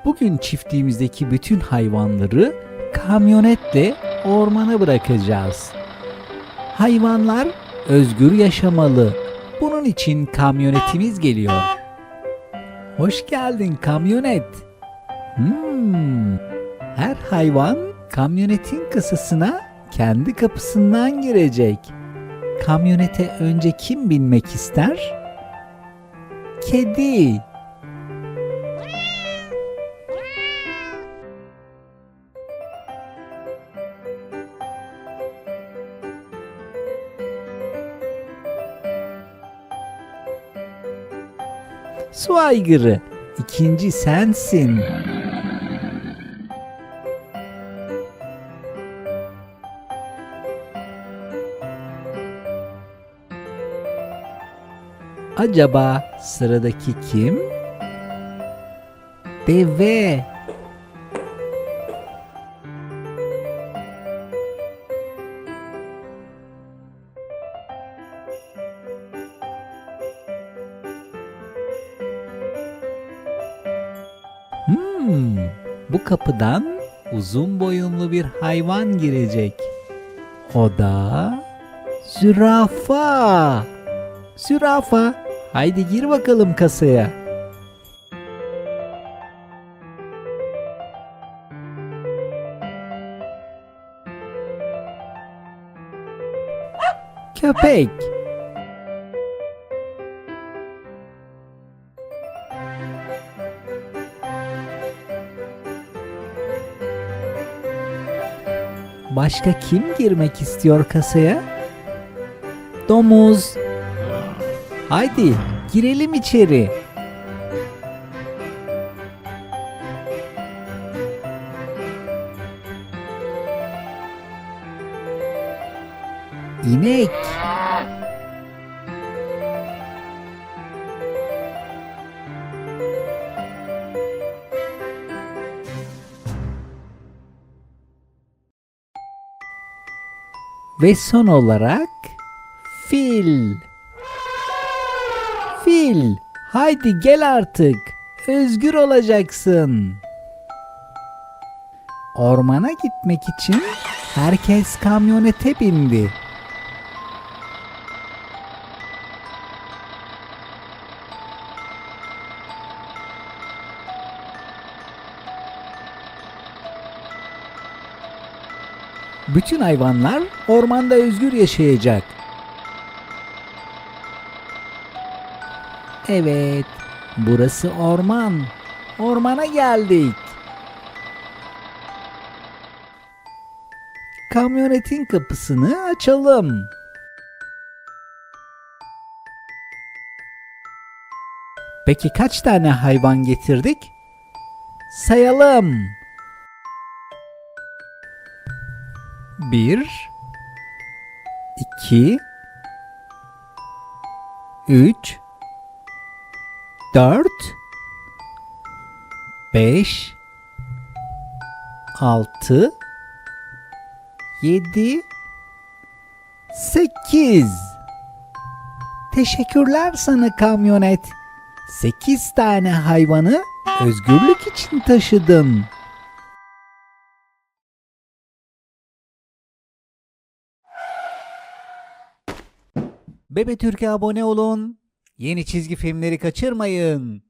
Bugün çiftliğimizdeki bütün hayvanları kamyonetle ormana bırakacağız. Hayvanlar özgür yaşamalı. Bunun için kamyonetimiz geliyor. Hoş geldin kamyonet. Her hayvan kamyonetin kasasına kendi kapısından girecek. Kamyonete önce kim binmek ister? Kedi. Su aygırı, ikinci sensin. Acaba sıradaki kim? Deve. Bu kapıdan uzun boyunlu bir hayvan girecek. O da zürafa. Zürafa, haydi gir bakalım kasaya. Köpek. Başka kim girmek istiyor kasaya? Domuz. Haydi girelim içeri. İnek. Ve son olarak fil. Fil, haydi gel artık. Özgür olacaksın. Ormana gitmek için herkes kamyonete bindi. Bütün hayvanlar ormanda özgür yaşayacak. Evet, burası orman. Ormana geldik. Kamyonetin kapısını açalım. Peki kaç tane hayvan getirdik? Sayalım. 1 2 3 4 5 6 7 8. Teşekkürler sana kamyonet. 8 tane hayvanı özgürlük için taşıdın. Bebe Türk'e abone olun. Yeni çizgi filmleri kaçırmayın.